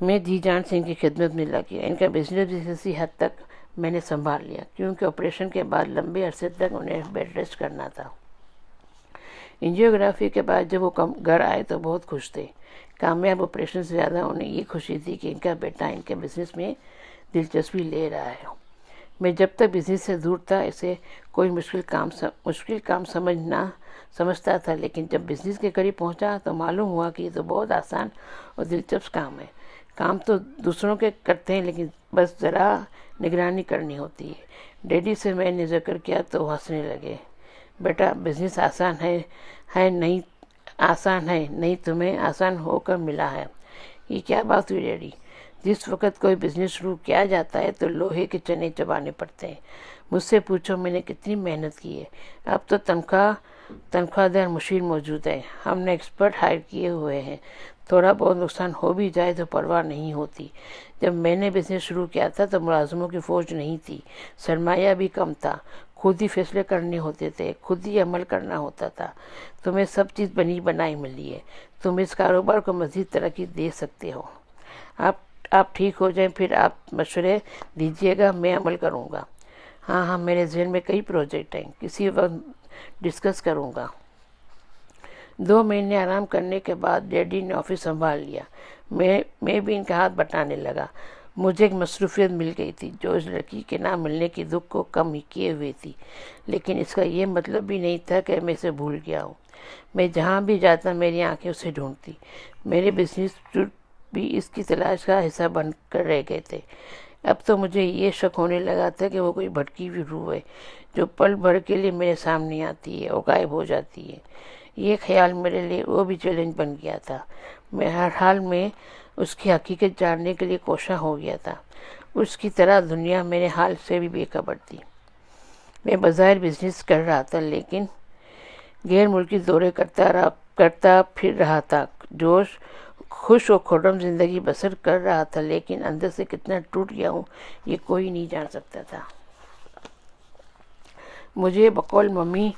میں جی جان سے ان کی خدمت میں لگ گیا۔ ان کا بزنس بھی کسی حد تک میں نے سنبھال لیا، کیونکہ آپریشن کے بعد لمبے عرصے تک انہیں بیڈ ریسٹ کرنا تھا۔ انجیوگرافی کے بعد جب وہ گھر آئے تو بہت خوش تھے۔ کامیاب آپریشن سے زیادہ انہیں یہ خوشی تھی کہ ان کا بیٹا ان کے بزنس میں دلچسپی لے رہا ہے۔ میں جب تک بزنس سے دور تھا اسے کوئی مشکل کام سمجھتا تھا، لیکن جب بزنس کے قریب پہنچا تو معلوم ہوا کہ یہ تو بہت آسان اور دلچسپ کام ہے۔ کام تو دوسروں کے کرتے ہیں، لیکن بس ذرا نگرانی کرنی ہوتی ہے۔ ڈیڈی سے میں نے ذکر کیا تو وہ ہنسنے لگے۔ بیٹا، بزنس آسان ہے نہیں تمہیں آسان ہو کر ملا ہے۔ یہ کیا بات ہوئی ڈیڈی؟ جس وقت کوئی بزنس شروع کیا جاتا ہے تو لوہے کے چنے چبانے پڑتے ہیں۔ مجھ سے پوچھو میں نے کتنی محنت کی ہے۔ اب تو تنخواہ دار مشیر موجود ہے، ہم نے ایکسپرٹ ہائر کیے ہوئے ہیں۔ تھوڑا بہت نقصان ہو بھی جائے تو پرواہ نہیں ہوتی۔ جب میں نے بزنس شروع کیا تھا تو ملازموں کی فوج نہیں تھی، سرمایہ بھی کم تھا، خود ہی فیصلے کرنے ہوتے تھے، خود ہی عمل کرنا ہوتا تھا۔ تمہیں سب چیز بنی بنائی ملی ہے، تم اس کاروبار کو مزید ترقی دے سکتے ہو۔ آپ ٹھیک ہو جائیں پھر آپ مشورے دیجیے گا، میں عمل کروں گا۔ ہاں، میرے ذہن میں کئی پروجیکٹ ہیں، کسی وقت ڈسکس کروں گا۔ 2 مہینے آرام کرنے کے بعد ڈیڈی نے آفس سنبھال لیا۔ میں بھی ان کا ہاتھ بٹانے لگا۔ مجھے ایک مصروفیت مل گئی تھی جو اس لڑکی کے نہ ملنے کی دکھ کو کم ہی کیے ہوئے تھی، لیکن اس کا یہ مطلب بھی نہیں تھا کہ میں اسے بھول گیا ہوں۔ میں جہاں بھی جاتا میری آنکھیں اسے ڈھونڈتی۔ میرے بزنس ٹرپ بھی اس کی تلاش کا حصہ بن کر رہ گئے تھے۔ اب تو مجھے یہ شک ہونے لگا تھا کہ وہ کوئی بھٹکی ہوئی روح ہے جو پل بھر کے لیے میرے سامنے آتی ہے اور غائب ہو جاتی ہے۔ یہ خیال میرے لیے وہ بھی چیلنج بن گیا تھا۔ میں ہر حال میں اس کی حقیقت جاننے کے لیے کوشاں ہو گیا تھا۔ اس کی طرح دنیا میرے حال سے بھی بے خبر تھی۔ میں بظاہر بزنس کر رہا تھا، لیکن غیر ملکی دورے کرتا پھر رہا تھا، خوش و خرم زندگی بسر کر رہا تھا، لیکن اندر سے کتنا ٹوٹ گیا ہوں یہ کوئی نہیں جان سکتا تھا۔ مجھے بقول ممی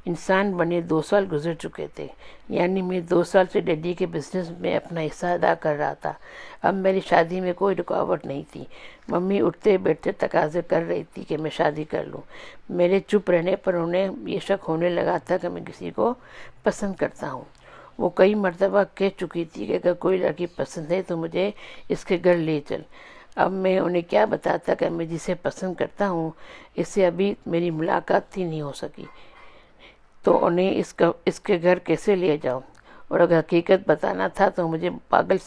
انسان بنے 2 سال گزر چکے تھے، یعنی میں 2 سال سے ڈیڈی کے بزنس میں اپنا حصہ ادا کر رہا تھا۔ اب میری شادی میں کوئی رکاوٹ نہیں تھی۔ ممی اٹھتے بیٹھتے تقاضے کر رہی تھی کہ میں شادی کر لوں۔ میرے چپ رہنے پر انہیں یہ شک ہونے لگا تھا کہ میں کسی کو پسند کرتا ہوں۔ وہ کئی مرتبہ کہہ چکی تھی کہ اگر کوئی لڑکی پسند ہے تو مجھے اس کے گھر لے چل۔ اب میں انہیں کیا بتاتا کہ میں جسے پسند کرتا ہوں اس سے ابھی میری ملاقات ہی نہیں ہو سکی، تو انہیں اس کے گھر کیسے لے جاؤں؟ اور اگر حقیقت بتانا تھا تو مجھے پاگل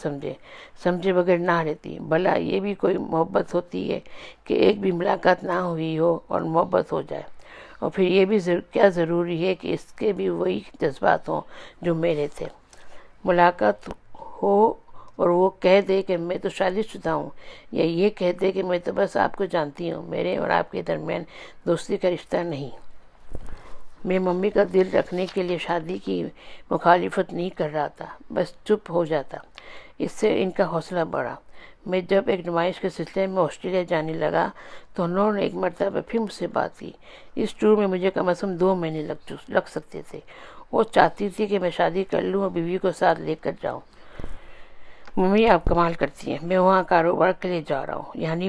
سمجھے بغیر نہ رہتی۔ بھلا یہ بھی کوئی محبت ہوتی ہے کہ ایک بھی ملاقات نہ ہوئی ہو اور محبت ہو جائے؟ اور پھر یہ بھی کیا ضروری ہے کہ اس کے بھی وہی جذبات ہوں جو میرے تھے؟ ملاقات ہو اور وہ کہہ دے کہ میں تو شادی شدہ ہوں، یا یہ کہہ دے کہ میں تو بس آپ کو جانتی ہوں، میرے اور آپ کے درمیان دوستی کا رشتہ نہیں۔ میں ممی کا دل رکھنے کے لیے شادی کی مخالفت نہیں کر رہا تھا، بس چپ ہو جاتا۔ اس سے ان کا حوصلہ بڑھا۔ میں جب ایک نمائش کے سلسلے میں آسٹریلیا جانے لگا تو انہوں نے ایک مرتبہ پھر مجھ سے بات کی۔ اس ٹور میں مجھے کم از کم 2 مہینے لگ سکتے تھے۔ وہ چاہتی تھی کہ میں شادی کر لوں اور بیوی کو ساتھ لے کر جاؤں۔ ممی آپ کمال کرتی ہیں، میں وہاں کاروبار کے لیے جا رہا ہوں، ہنی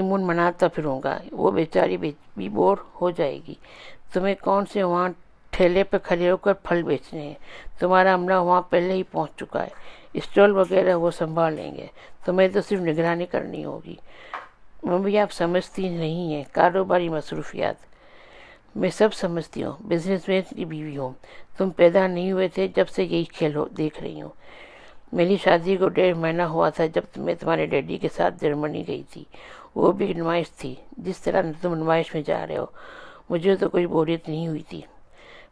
مون مناتا پھروں گا، وہ بیچاری بھی بور ہو جائے گی۔ تمہیں کون سے وہاں ٹھیلے پہ کھڑے ہو کر پھل بیچنے ہیں؟ تمہارا عملہ وہاں پہلے ہی پہنچ چکا ہے، اسٹال وغیرہ وہ سنبھال لیں گے، تمہیں تو صرف نگرانی کرنی ہوگی۔ ممی آپ سمجھتی نہیں ہیں، کاروباری مصروفیات۔ میں سب سمجھتی ہوں، بزنس مین کی بیوی ہوں۔ تم پیدا نہیں ہوئے تھے جب سے یہی کھیل دیکھ رہی ہوں۔ میری شادی کو 1.5 مہینہ ہوا تھا جب میں تمہارے ڈیڈی کے ساتھ جرمنی گئی تھی۔ وہ بھی ایک نمائش تھی، جس طرح تم نمائش میں جا رہے ہو۔ مجھے تو کوئی بوریت نہیں ہوئی تھی۔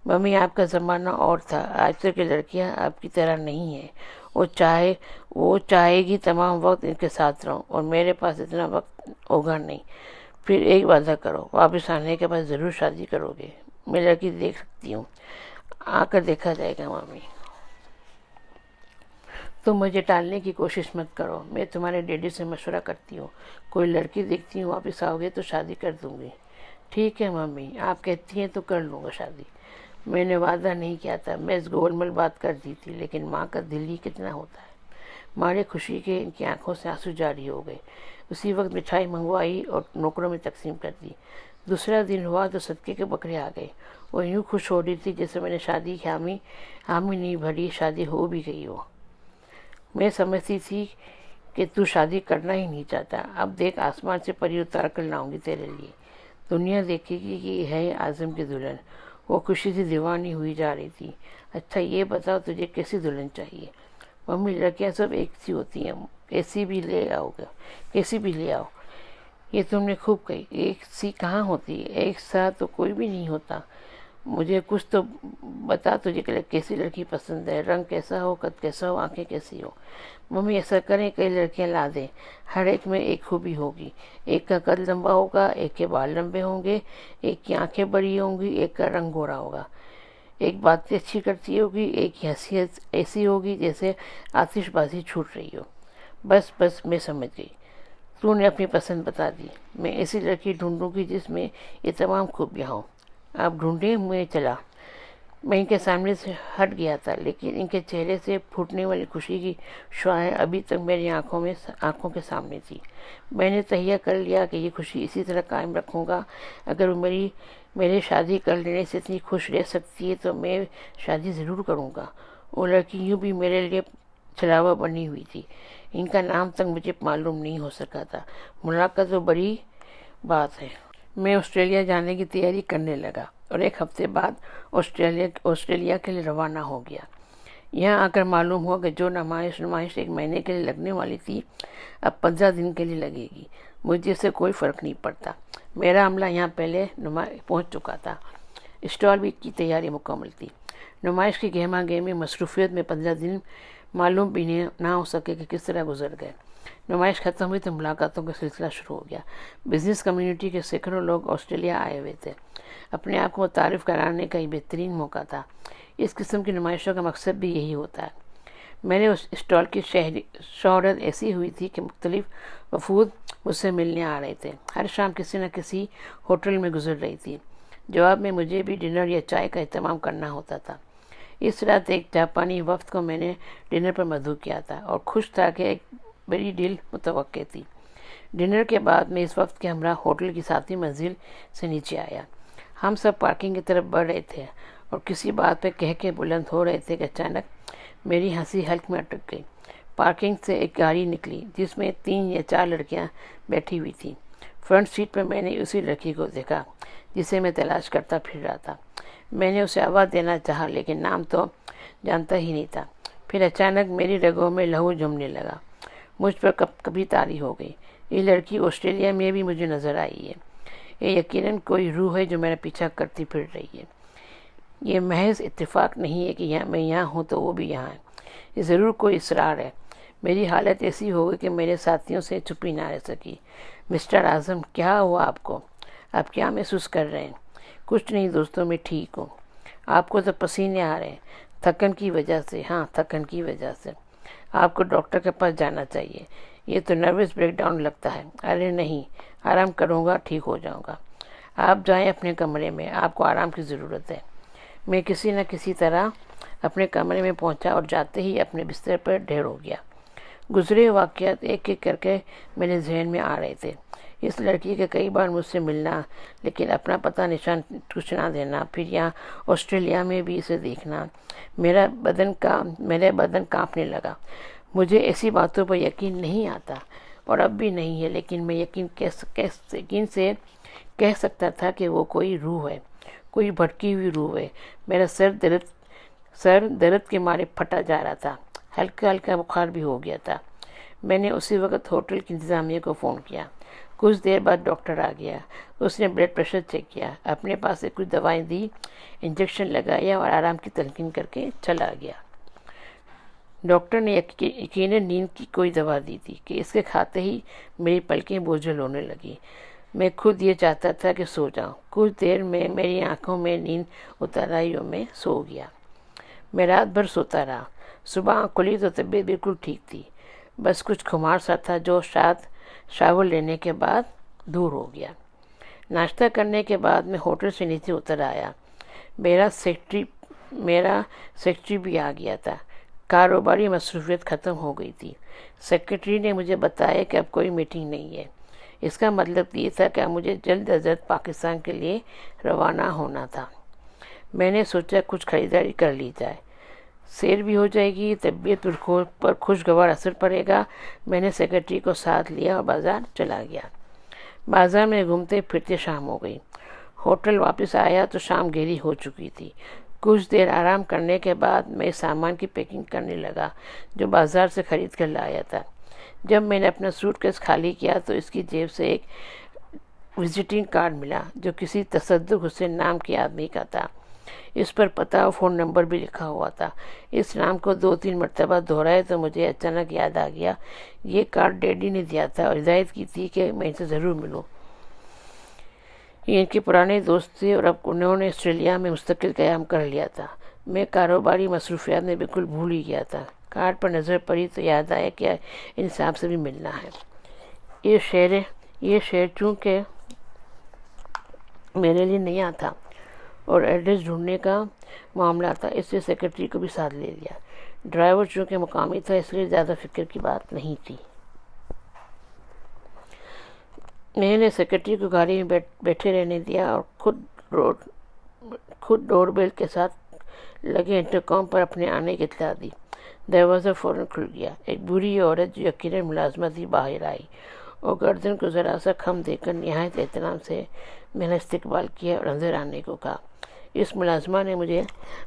ممی آپ کا زمانہ اور تھا، آج تک کی لڑکیاں آپ کی طرح نہیں ہیں۔ وہ چاہے گی تمام وقت ان کے ساتھ رہوں، اور میرے پاس اتنا وقت ہوگا نہیں۔ پھر ایک وعدہ کرو، واپس آنے کے بعد ضرور شادی کرو گے۔ میں لڑکی دیکھ سکتی ہوں، آ کر دیکھا جائے گا۔ ممی تم مجھے ٹالنے کی کوشش مت کرو، میں تمہارے ڈیڈی سے مشورہ کرتی ہوں، کوئی لڑکی دیکھتی ہوں، واپس آؤ گے تو شادی کر دوں گی۔ ٹھیک ہے ممی، آپ کہتی ہیں تو کر لوں گا شادی۔ میں نے وعدہ نہیں کیا تھا، میں اس گول مل بات کر دی تھی، لیکن ماں کا دل ہی کتنا ہوتا ہے۔ مارے خوشی کے ان کی آنکھوں سے آنسو جاری ہو گئے۔ اسی وقت مٹھائی منگوائی اور نوکروں میں تقسیم کر دی۔ دوسرا دن ہوا تو صدقے کے بکرے آ گئے۔ وہ یوں خوش ہو رہی تھی جیسے میں نے شادی کی حامی نہیں بھری، شادی ہو بھی گئی ہو۔ میں سمجھتی تھی کہ تو شادی کرنا ہی نہیں چاہتا، اب دیکھ آسمان سے پری اتار کر لاؤں گی تیرے لیے، دنیا دیکھے گی کہ یہ ہے اعظم کی دلہن۔ وہ خوشی سے دیوانی ہوئی جا رہی تھی۔ اچھا یہ بتاؤ تجھے کیسی دلہن چاہیے؟ ممی لڑکیاں سب ایک سی ہوتی ہیں، کیسی بھی لے آؤ۔ یہ تم نے خوب کہی، ایک سی کہاں ہوتی ہے، ایک سا تو کوئی بھی نہیں ہوتا۔ مجھے کچھ تو بتا تجھے کیسی لڑکی پسند ہے، رنگ کیسا ہو، قد کیسا ہو، آنکھیں کیسی ہو۔ ممی ایسا کریں کئی لڑکیاں لا دیں، ہر ایک میں ایک خوبی ہوگی، ایک کا قد لمبا ہوگا، ایک کے بال لمبے ہوں گے، ایک کی آنکھیں بڑی ہوں گی، ایک کا رنگ گورا ہوگا، ایک باتیں اچھی کرتی ہوگی، ایک کی حیثیت ایسی ہوگی جیسے آتش بازی چھوٹ رہی ہو۔ بس میں سمجھ گئی، تو نے اپنی پسند بتا دی۔ میں ایسی لڑکی ڈھونڈوں گی جس میں یہ تمام خوبیاں ہوں۔ آپ ڈھونڈیں، میں چلا۔ میں ان کے سامنے سے ہٹ گیا تھا، لیکن ان کے چہرے سے پھوٹنے والی خوشی کی شعاعیں ابھی تک میری آنکھوں کے سامنے تھی۔ میں نے تہیہ کر لیا کہ یہ خوشی اسی طرح قائم رکھوں گا۔ اگر وہ میرے شادی کر لینے سے اتنی خوش رہ سکتی ہے تو میں شادی ضرور کروں گا۔ وہ لڑکی یوں بھی میرے لیے چھلاوا بنی ہوئی تھی، ان کا نام تک مجھے معلوم نہیں ہو سکا تھا۔ ملاقات تو بڑی بات ہے۔ میں آسٹریلیا جانے کی تیاری کرنے لگا اور 1 ہفتے بعد آسٹریلیا کے لیے روانہ ہو گیا۔ یہاں آ کر معلوم ہوا کہ جو نمائش 1 مہینے کے لیے لگنے والی تھی، اب 15 دن کے لیے لگے گی۔ مجھے اس سے کوئی فرق نہیں پڑتا، میرا عملہ یہاں پہلے پہنچ چکا تھا، اسٹال بھی کی تیاری مکمل تھی۔ نمائش کی گہما گہمی مصروفیت میں 15 دن معلوم بھی نہ ہو سکے کہ کس طرح گزر گئے۔ نمائش ختم ہوئی تو ملاقاتوں کا سلسلہ شروع ہو گیا۔ بزنس کمیونٹی کے سینکڑوں لوگ آسٹریلیا آئے ہوئے تھے۔ اپنے آپ کو متعارف کرانے کا یہ بہترین موقع تھا۔ اس قسم کی نمائشوں کا مقصد بھی یہی ہوتا ہے۔ میرے اس اسٹال کی شہرت ایسی ہوئی تھی کہ مختلف وفود مجھ سے ملنے آ رہے تھے۔ ہر شام کسی نہ کسی ہوٹل میں گزر رہی تھی۔ جواب میں مجھے بھی ڈنر یا چائے کا اہتمام کرنا ہوتا تھا۔ اس رات ایک جاپانی وفد کو میں نے ڈنر پر مدعو کیا تھا اور خوش تھا کہ ایک بڑی ڈیل متوقع تھی۔ ڈنر کے بعد میں اس وفد کے ہمراہ ہوٹل کی 7ویں منزل سے نیچے آیا۔ ہم سب پارکنگ کی طرف بڑھ رہے تھے اور کسی بات پہ کہہ کے بلند ہو رہے تھے کہ اچانک میری ہنسی حلق میں اٹک گئی۔ پارکنگ سے ایک گاڑی نکلی جس میں 3 یا 4 لڑکیاں بیٹھی ہوئی تھیں۔ فرنٹ سیٹ پر میں نے اسی لڑکی کو دیکھا جسے میں تلاش کرتا پھر رہا تھا۔ میں نے اسے آواز دینا چاہا لیکن نام تو جانتا ہی نہیں تھا۔ پھر اچانک میری رگوں میں لہو جمنے لگا۔ مجھ پر کبھی طاری ہو گئی۔ یہ لڑکی آسٹریلیا میں بھی مجھے نظر آئی ہے۔ یہ یقیناً کوئی روح ہے جو میرا پیچھا کرتی پھر رہی ہے۔ یہ محض اتفاق نہیں ہے کہ میں یہاں ہوں تو وہ بھی یہاں ہے۔ یہ ضرور کوئی اسرار ہے۔ میری حالت ایسی ہو گئی کہ میرے ساتھیوں سے چھپی نہ رہ سکی۔ مسٹر اعظم، کیا ہوا آپ کو؟ آپ کیا محسوس کر رہے ہیں؟ کچھ نہیں دوستوں، میں ٹھیک ہوں۔ آپ کو تو پسینے آ رہے ہیں۔ تھکن کی وجہ سے؟ ہاں، تھکن کی وجہ سے۔ آپ کو ڈاکٹر کے پاس جانا چاہیے۔ یہ تو نروس بریک ڈاؤن لگتا ہے۔ ارے نہیں، آرام کروں گا، ٹھیک ہو جاؤں گا۔ آپ جائیں اپنے کمرے میں، آپ کو آرام کی ضرورت ہے۔ میں کسی نہ کسی طرح اپنے کمرے میں پہنچا اور جاتے ہی اپنے بستر پر ڈھیر ہو گیا۔ گزرے واقعات ایک ایک کر کے میرے ذہن میں آ رہے تھے۔ اس لڑکی کے کئی بار مجھ سے ملنا، لیکن اپنا پتہ نشان کچھ نہ دینا، پھر یہاں آسٹریلیا میں بھی اسے دیکھنا۔ میرا بدن کانپنے لگا۔ مجھے ایسی باتوں پر یقین نہیں آتا اور اب بھی نہیں ہے، لیکن میں یقین سے کہہ سکتا تھا کہ وہ کوئی روح ہے، کوئی بھٹکی ہوئی روح ہے۔ میرا سر درد کے مارے پھٹا جا رہا تھا۔ ہلکا ہلکا بخار بھی ہو گیا تھا۔ میں نے اسی وقت ہوٹل کی انتظامیہ کو فون کیا۔ کچھ دیر بعد ڈاکٹر آ گیا۔ اس نے بلڈ پریشر چیک کیا، اپنے پاس سے کچھ دوائیں دی، انجیکشن لگایا اور آرام کی تلقین کر کے چلا گیا۔ ڈاکٹر نے یقیناً نیند کی کوئی دوا دی تھی کہ اس کے کھاتے ہی میری پلکیں بوجھل ہونے لگی۔ میں خود یہ چاہتا تھا کہ سو جاؤں۔ کچھ دیر میں میری آنکھوں میں نیند اتر آئی اور میں سو گیا۔ میں رات بھر سوتا رہا۔ صبح آنکھ کھلی تو طبیعت بالکل ٹھیک تھی، بس کچھ خمار سا تھا جو شاور لینے کے بعد دور ہو گیا۔ ناشتہ کرنے کے بعد میں ہوٹل سے نیچے اتر آیا۔ میرا سیکرٹری بھی آ گیا تھا۔ کاروباری مصروفیت ختم ہو گئی تھی۔ سیکرٹری نے مجھے بتایا کہ اب کوئی میٹنگ نہیں ہے۔ اس کا مطلب یہ تھا کہ مجھے جلد از جلد پاکستان کے لیے روانہ ہونا تھا۔ میں نے سوچا کچھ خریداری کر لی جائے، سیر بھی ہو جائے گی، طبیعت پر خوشگوار اثر پڑے گا۔ میں نے سیکرٹری کو ساتھ لیا اور بازار چلا گیا۔ بازار میں گھومتے پھرتے شام ہو گئی۔ ہوٹل واپس آیا تو شام گہری ہو چکی تھی۔ کچھ دیر آرام کرنے کے بعد میں سامان کی پیکنگ کرنے لگا جو بازار سے خرید کر لایا تھا۔ جب میں نے اپنا سوٹ کیس خالی کیا تو اس کی جیب سے ایک وزٹنگ کارڈ ملا جو کسی تصدق حسین نام کے آدمی کا تھا۔ اس پر پتہ اور فون نمبر بھی لکھا ہوا تھا۔ اس نام کو 2-3 مرتبہ دہرایا تو مجھے اچانک یاد آ گیا، یہ کارڈ ڈیڈی نے دیا تھا اور ہدایت کی تھی کہ میں ان سے ضرور ملوں۔ یہ ان کے پرانے دوست تھے اور اب انہوں نے آسٹریلیا میں مستقل قیام کر لیا تھا۔ میں کاروباری مصروفیات میں بالکل بھول ہی گیا تھا۔ کارڈ پر نظر پڑی تو یاد آیا کہ ان صاحب سے بھی ملنا ہے۔ یہ شہر چونکہ میرے لیے نیا تھا اور ایڈریس ڈھونڈنے کا معاملہ تھا، اس لیے سیکرٹری کو بھی ساتھ لے لیا۔ ڈرائیور چونکہ مقامی تھا اس لیے زیادہ فکر کی بات نہیں تھی۔ میں نے سیکرٹری کو گاڑی میں بیٹھے رہنے دیا اور خود ڈور بیل کے ساتھ لگے انٹرکام پر اپنے آنے کی اطلاع دی۔ دروازہ فوراً کھل گیا۔ ایک بوڑھی عورت جو یقیناً ملازمہ تھی باہر آئی اور گردن کو ذرا سا خم دے کر نہایت احترام سے میرا استقبال کیا اور اندر آنے کو کہا۔ اس ملازمہ نے مجھے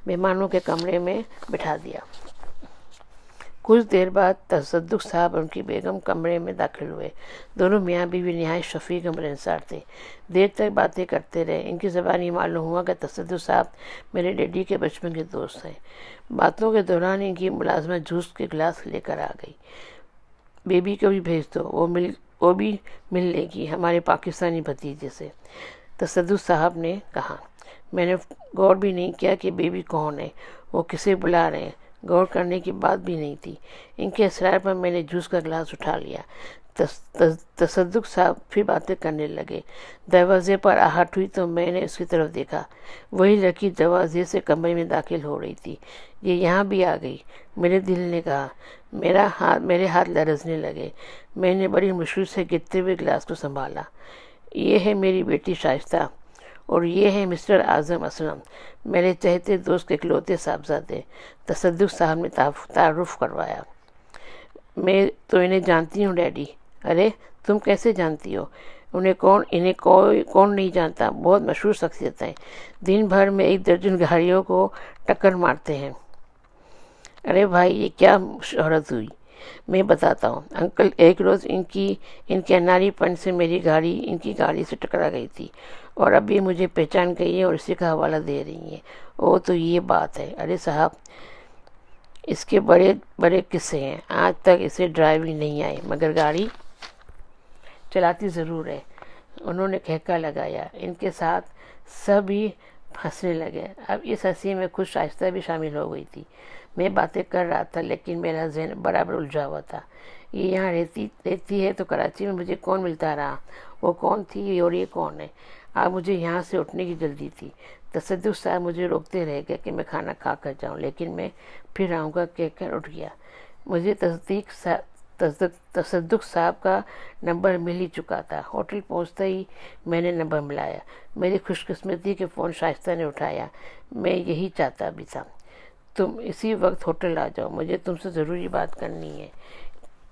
مہمانوں کے کمرے میں بٹھا دیا۔ کچھ دیر بعد تصدق صاحب اور ان کی بیگم کمرے میں داخل ہوئے۔ دونوں میاں بیوی نہایت شفیق اور ملنسار تھے۔ دیر تک باتیں کرتے رہے۔ ان کی زبانی معلوم ہوا کہ تصدق صاحب میرے ڈیڈی کے بچپن کے دوست ہیں۔ باتوں کے دوران ان کی ملازمہ جوس کے گلاس لے کر آ گئی۔ بیبی کو بھی بھیج دو، وہ بھی مل لے گی ہمارے پاکستانی بھتیجے سے، تصدق صاحب نے کہا۔ میں نے غور بھی نہیں کیا کہ بیبی کون ہے، وہ کسے بلا رہے ہیں۔ غور کرنے کی بات بھی نہیں تھی۔ ان کے اصرار پر میں نے جوس کا گلاس اٹھا لیا۔ تصدق صاحب پھر باتیں کرنے لگے۔ دروازے پر آہٹ ہوئی تو میں نے اس کی طرف دیکھا۔ وہی لڑکی دروازے سے کمرے میں داخل ہو رہی تھی۔ یہ یہاں بھی آ گئی، میرے دل نے کہا۔ میرے ہاتھ لرزنے لگے۔ میں نے بڑی مشکل سے گرتے ہوئے گلاس کو سنبھالا۔ یہ ہے میری بیٹی شائستہ، اور یہ ہے مسٹر اعظم اسلم، میرے چہتے دوست کے اکلوتے صاحبزادے۔ تصدق صاحب نے تعارف کروایا۔ میں تو انہیں جانتی ہوں ڈیڈی۔ ارے تم کیسے جانتی ہو؟ انہیں کون نہیں جانتا، بہت مشہور شخصیت ہیں، دن بھر میں 1 درجن گاڑیوں کو ٹکر مارتے ہیں۔ ارے بھائی، یہ کیا شہرت ہوئی؟ میں بتاتا ہوں انکل۔ ایک روز ان کے اناری پن سے میری گاڑی ان کی گاڑی سے ٹکرا گئی تھی، اور اب یہ مجھے پہچان گئی ہیں اور اسی کا حوالہ دے رہی ہیں۔ او تو یہ بات ہے۔ ارے صاحب، اس کے بڑے بڑے قصے ہیں۔ آج تک اسے ڈرائیونگ نہیں آئی، مگر گاڑی چلاتی ضرور ہے۔ انہوں نے ٹھیکہ لگایا۔ ان کے ساتھ سبھی ہنسنے لگے۔ اب اس ہنسی میں خود شائستہ بھی شامل ہو گئی تھی۔ میں باتیں کر رہا تھا، لیکن میرا ذہن برابر الجھا ہوا تھا۔ یہ یہاں رہتی ہے تو کراچی میں مجھے کون ملتا رہا؟ وہ کون تھی اور یہ کون ہے؟ اب مجھے یہاں سے اٹھنے کی جلدی تھی۔ تصدق صاحب مجھے روکتے رہ گئے کہ میں کھانا کھا کر جاؤں، لیکن میں پھر آؤں گا کہہ کر اٹھ گیا۔ مجھے تصدق صاحب کا نمبر مل ہی چکا تھا۔ ہوٹل پہنچتے ہی میں نے نمبر ملایا۔ میری خوش قسمتی کہ فون شائستہ نے اٹھایا۔ میں یہی چاہتا بھی تھا۔ تم اسی وقت ہوٹل آ جاؤ، مجھے تم سے ضروری بات کرنی ہے۔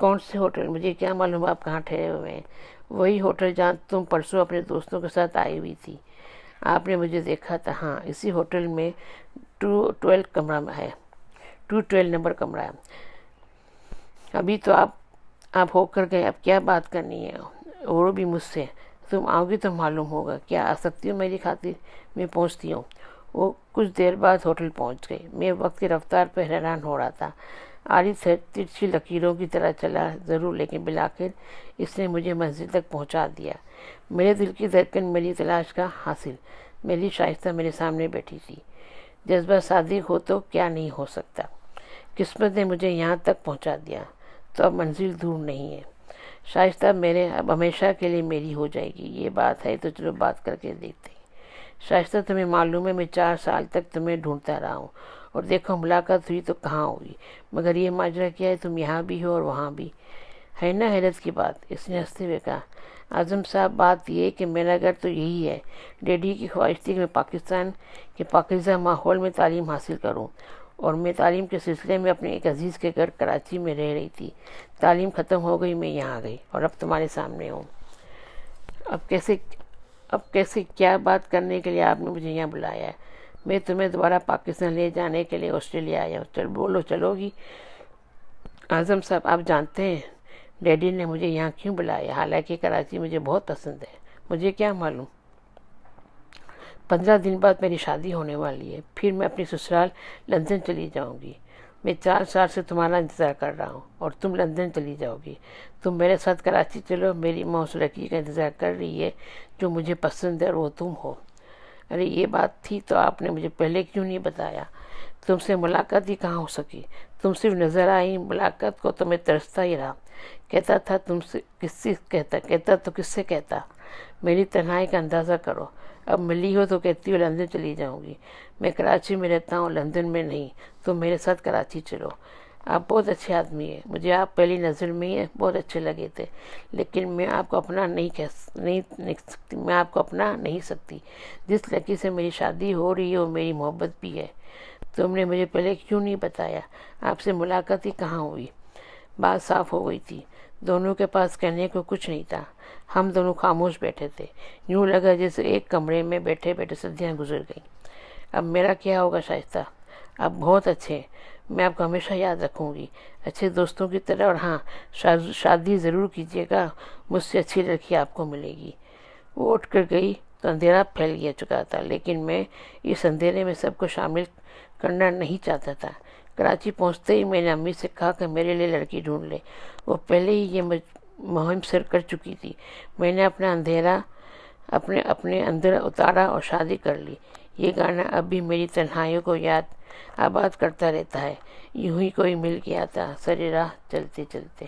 کون سے ہوٹل؟ مجھے کیا معلوم آپ کہاں ٹھہرے ہوئے ہیں؟ وہی ہوٹل جہاں تم پرسوں اپنے دوستوں کے ساتھ آئی ہوئی تھی۔ آپ نے مجھے دیکھا تھا؟ ہاں، اسی ہوٹل میں 212 کمرہ ہے، 212 نمبر کمرہ ہے۔ ابھی تو آپ ہو کر گئے، اب کیا بات کرنی ہے؟ اور بھی مجھ سے؟ تم آؤ گی تو معلوم ہوگا۔ کیا آ سکتی ہو میری خاطر؟ میں پہنچتی ہوں۔ وہ کچھ دیر بعد ہوٹل پہنچ گئی۔ میں وقت کی رفتار پر حیران ہو رہا تھا۔ آری ترچھی لکیروں کی طرح چلا ضرور، لیکن بالآخر اس نے مجھے منزل تک پہنچا دیا۔ میرے دل کی دھڑکن میری تلاش کا حاصل۔ میری شائستہ میرے سامنے بیٹھی تھی۔ جذبہ صادق ہو تو کیا نہیں ہو سکتا۔ قسمت نے مجھے یہاں تک پہنچا دیا، تو اب منزل دور نہیں ہے۔ شائستہ اب ہمیشہ کے لیے میری ہو جائے گی۔ یہ بات ہے تو چلو بات کر کے دیکھتے ہیں۔ شائستہ، تمہیں معلوم ہے میں 4 سال تک تمہیں ڈھونڈتا رہا ہوں، اور دیکھو ملاقات ہوئی تو کہاں ہوئی، مگر یہ ماجرا کیا ہے؟ تم یہاں بھی ہو اور وہاں بھی، ہے نا حیرت کی بات؟ اس نے ہنستے ہوئے کہا۔ اعظم صاحب، بات یہ ہے کہ میرا گھر تو یہی ہے۔ ڈیڈی کی خواہش تھی کہ میں پاکستان کے پاکیزہ ماحول میں تعلیم حاصل کروں، اور میں تعلیم کے سلسلے میں اپنے ایک عزیز کے گھر کراچی میں رہ رہی تھی۔ تعلیم ختم ہو گئی، میں یہاں آ گئی، اور اب تمہارے سامنے ہوں۔ اب کیسے کیا بات کرنے کے لیے آپ نے مجھے یہاں بلایا ہے؟ میں تمہیں دوبارہ پاکستان لے جانے کے لیے آسٹریلیا آیا ہوں۔ بولو، چلو گی؟ اعظم صاحب، آپ جانتے ہیں ڈیڈی نے مجھے یہاں کیوں بلایا؟ حالانکہ کراچی مجھے بہت پسند ہے۔ مجھے کیا معلوم؟ 15 دن بعد میری شادی ہونے والی ہے، پھر میں اپنی سسرال لندن چلی جاؤں گی۔ میں 4 سال سے تمہارا انتظار کر رہا ہوں، اور تم لندن چلی جاؤ گی۔ تم میرے ساتھ کراچی چلو، میری ماں اس لڑکی کا انتظار کر رہی ہے جو مجھے پسند ہے، اور وہ تم ہو۔ ارے یہ بات تھی تو آپ نے مجھے پہلے کیوں نہیں بتایا؟ تم سے ملاقات ہی کہاں ہو سکی؟ تم صرف نظر آئی، ملاقات کو تو میں ترستا ہی رہا۔ کہتا تھا تم سے کہتا تو کس سے کہتا؟ میری تنہائی کا اندازہ کرو۔ اب ملی ہو تو کہتی ہو لندن چلی جاؤں گی۔ میں کراچی میں رہتا ہوں، لندن میں نہیں۔ تم میرے ساتھ کراچی چلو۔ آپ بہت اچھے آدمی ہیں، مجھے آپ پہلی نظر میں ہی بہت اچھے لگے تھے، لیکن میں آپ کو اپنا نہیں سکتی۔ جس لڑکی سے میری شادی ہو رہی ہے وہ میری محبت بھی ہے۔ تم نے مجھے پہلے کیوں نہیں بتایا؟ آپ سے ملاقات ہی کہاں ہوئی؟ بات صاف ہو گئی تھی۔ دونوں کے پاس کہنے کو کچھ نہیں تھا۔ ہم دونوں خاموش بیٹھے تھے، یوں لگا جیسے ایک کمرے میں بیٹھے بیٹھے صدیاں گزر گئیں۔ اب میرا کیا ہوگا شائستہ؟ آپ بہت اچھے، میں آپ کو ہمیشہ یاد رکھوں گی، اچھے دوستوں کی طرح۔ اور ہاں، شادی ضرور کیجیے گا، مجھ سے اچھی لڑکی آپ کو ملے گی۔ وہ اٹھ کر گئی تو اندھیرا پھیل گیا چکا تھا، لیکن میں اس اندھیرے میں سب کو شامل کرنا نہیں چاہتا تھا۔ کراچی پہنچتے ہی میں نے امی سے کہا کہ میرے لیے لڑکی ڈھونڈ لے۔ وہ پہلے ہی یہ مہم سر کر چکی تھی۔ میں نے اپنا اندھیرا اپنے اندر اتارا اور شادی کر لی۔ یہ گانا اب بھی میری تنہائیوں کو یاد آباد کرتا رہتا ہے۔ یوں ہی کوئی مل کے آتا سر راہ چلتے چلتے۔